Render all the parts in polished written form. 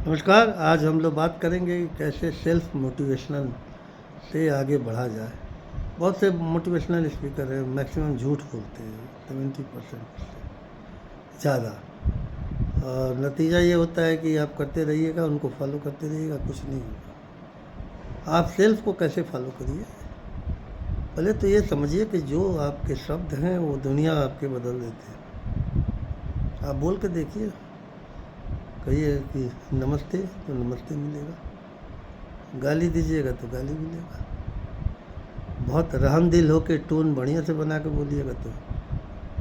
नमस्कार। आज हम लोग बात करेंगे कि कैसे सेल्फ मोटिवेशनल से आगे बढ़ा जाए। बहुत से मोटिवेशनल स्पीकर हैं, मैक्सिमम झूठ बोलते हैं 70% से ज़्यादा, और नतीजा ये होता है कि आप करते रहिएगा, उनको फॉलो करते रहिएगा, कुछ नहीं होगा। आप सेल्फ को कैसे फॉलो करिए? पहले तो ये समझिए कि जो आपके शब्द हैं वो दुनिया आपके बदल देते हैं। आप बोल के देखिए, कहिए कि नमस्ते तो नमस्ते मिलेगा, गाली दीजिएगा तो गाली मिलेगा। बहुत रहमदिल हो के टोन बढ़िया से बना के बोलिएगा तो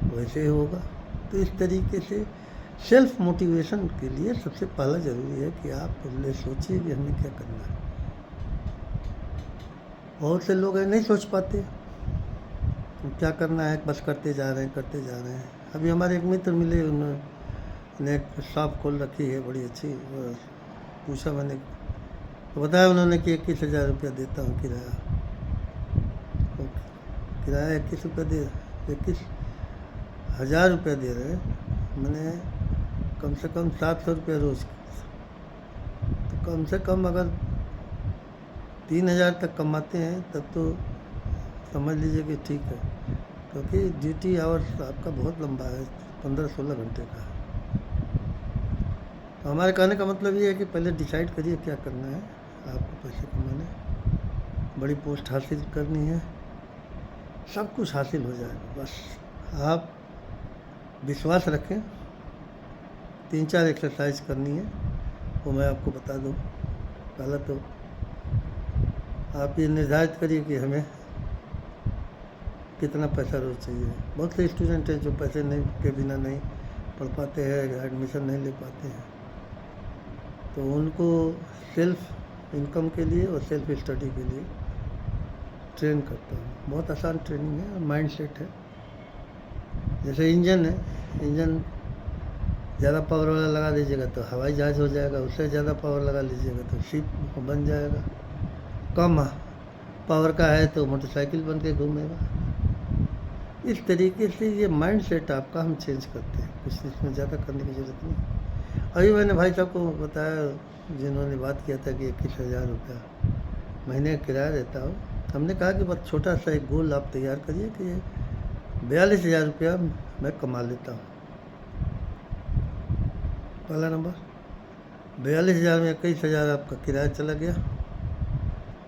वैसे ही होगा। तो इस तरीके से सेल्फ मोटिवेशन के लिए सबसे पहला ज़रूरी है कि आप पहले सोचिए कि हमें क्या करना है। बहुत से लोग हैं नहीं सोच पाते क्या करना है, बस करते जा रहे हैं। अभी हमारे एक मित्र मिले, उन्होंने एक शॉप खोल रखी है बड़ी अच्छी। पूछा मैंने तो बताया उन्होंने कि 21,000 रुपया देता हूँ किराया। तो किराया 21 रुपया दे 21,000 रुपया दे रहे हैं। मैंने कम से कम 700 रुपया रोज़। तो कम से कम अगर 3,000 तक कमाते हैं तब तो समझ लीजिए कि ठीक है, क्योंकि ड्यूटी आवर्स आपका बहुत लंबा है, 15-16 घंटे का। तो हमारे कहने का मतलब ये है कि पहले डिसाइड करिए क्या करना है। आपको पैसे कमाने, बड़ी पोस्ट हासिल करनी है, सब कुछ हासिल हो जाएगा। बस आप विश्वास रखें। 3-4 एक्सरसाइज करनी है, वो मैं आपको बता दूँ। पहला तो आप ये निर्धारित करिए कि हमें कितना पैसा रोज़ चाहिए। बहुत से स्टूडेंट हैं जो पैसे नहीं के बिना नहीं पढ़ पाते हैं, एडमिशन नहीं ले पाते हैं। तो उनको सेल्फ इनकम के लिए और सेल्फ स्टडी के लिए ट्रेन करता हूँ। बहुत आसान ट्रेनिंग है और माइंड सेट है। जैसे इंजन है, इंजन ज़्यादा पावर वाला लगा दीजिएगा तो हवाई जहाज़ हो जाएगा, उससे ज़्यादा पावर लगा लीजिएगा तो शिप बन जाएगा। कम पावर का है तो मोटरसाइकिल बन के घूमेगा। इस तरीके से ये माइंड सेट आपका हम चेंज करते हैं, कुछ इसमें ज़्यादा करने की ज़रूरत नहीं। अभी मैंने भाई साहब को बताया, जिन्होंने बात किया था कि 21,000 रुपया महीने का किराया देता हूँ। हमने कहा कि बहुत छोटा सा एक गोल आप तैयार करिए कि 42,000 रुपया मैं कमा लेता हूँ। पहला नंबर, 42,000 में 21,000 आपका किराया चला गया,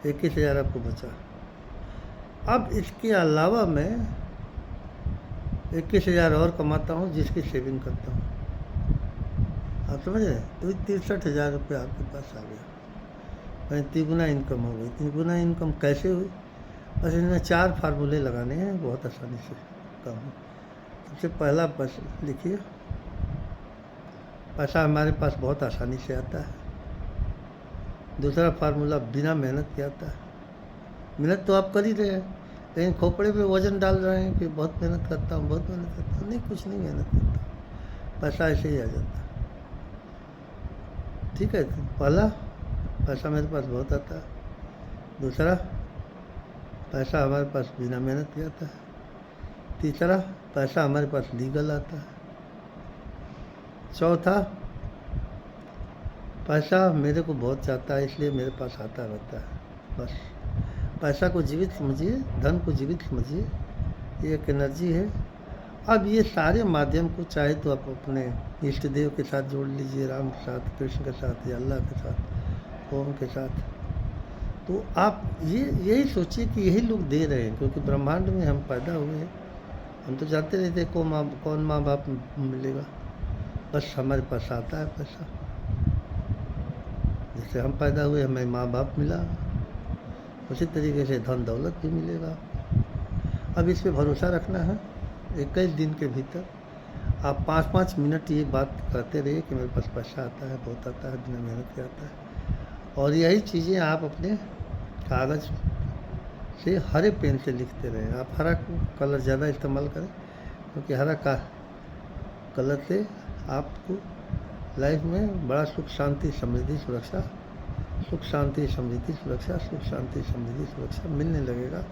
21,000 आपको बचा। अब इसके अलावा मैं 21,000 और कमाता हूँ, जिसकी सेविंग करता हूँ। आप समझ रहे हैं? तो 63,000 रुपये आपके पास आ गया। वहीं तिगुना इनकम हो गई। तिगुना इनकम कैसे हुई? बस इनमें 4 फार्मूले लगाने हैं, बहुत आसानी से काम है। सबसे पहला बस लिखिए, पैसा हमारे पास बहुत आसानी से आता है। दूसरा फार्मूला, बिना मेहनत के आता है। मेहनत तो आप कर ही रहे हैं, लेकिन खोपड़े पे वजन डाल रहे हैं कि बहुत मेहनत करता हूँ, बहुत मेहनत करता हूँ। नहीं, कुछ नहीं मेहनत करता, पैसा ऐसे ही आ जाता है। ठीक है, तो पहला, पैसा मेरे पास बहुत आता है। दूसरा, पैसा हमारे पास बिना मेहनत के आता है। तीसरा, पैसा हमारे पास लीगल आता है। चौथा, पैसा मेरे को बहुत चाहता है, इसलिए मेरे पास आता रहता है। बस पैसा को जीवित समझिए, धन को जीवित समझिए, ये एक एनर्जी है। अब ये सारे माध्यम को चाहे तो आप अपने इष्ट देव के साथ जोड़ लीजिए, राम के साथ, कृष्ण के साथ, या अल्लाह के साथ, ओम के साथ। तो आप यही सोचिए कि यही लोग दे रहे हैं, क्योंकि ब्रह्मांड में हम पैदा हुए हैं। हम तो जानते नहीं थे कौन माँ बाप मिलेगा, बस हमारे पास आता है पैसा। जैसे हम पैदा हुए, हमें माँ बाप मिला, उसी तरीके से धन दौलत भी मिलेगा। अब इस पे भरोसा रखना है। 21 दिन के भीतर आप 5-5 मिनट ये बात करते रहिए कि मेरे पास पैसा आता है, बहुत आता है, बिना मेहनत के आता है। और यही चीज़ें आप अपने कागज़ से हरे पेन से लिखते रहें। आप हरा कलर ज़्यादा इस्तेमाल करें, क्योंकि हरा का कलर से आपको लाइफ में बड़ा सुख शांति समृद्धि सुरक्षा, सुख शांति समृद्धि सुरक्षा, सुख शांति समृद्धि सुरक्षा मिलने लगेगा,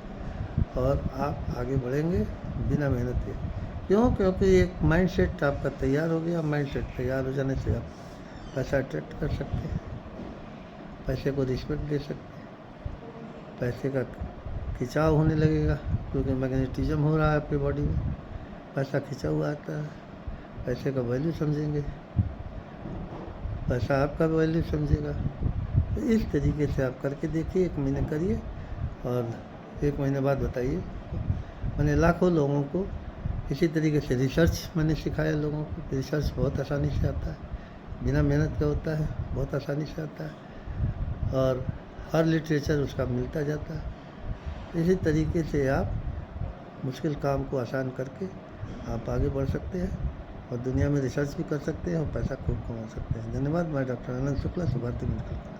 और आप आगे बढ़ेंगे बिना मेहनत के। क्यों? क्योंकि एक माइंड सेट आपका तैयार हो गया। माइंड सेट तैयार हो जाने से आप पैसा अट्रैक्ट कर सकते हैं, पैसे को रिस्पेक्ट दे सकते हैं, पैसे का खिंचाव होने लगेगा क्योंकि मैग्नेटिज्म हो रहा है आपकी बॉडी में, पैसा खिंचा हुआ आता है, पैसे का वैल्यू समझेंगे, पैसा आपका वैल्यू समझेगा। तो इस तरीके से आप करके देखिए, 1 महीने करिए और 1 महीने बाद बताइए। मैंने लाखों लोगों को इसी तरीके से रिसर्च मैंने सिखाया लोगों को। रिसर्च बहुत आसानी से आता है, बिना मेहनत का होता है, बहुत आसानी से आता है और हर लिटरेचर उसका मिलता जाता है। इसी तरीके से आप मुश्किल काम को आसान करके आप आगे बढ़ सकते हैं और दुनिया में रिसर्च भी कर सकते हैं और पैसा खूब कमा सकते हैं। धन्यवाद। मैं डॉक्टर आनंद शुक्ला, सुभारती मेडिकल।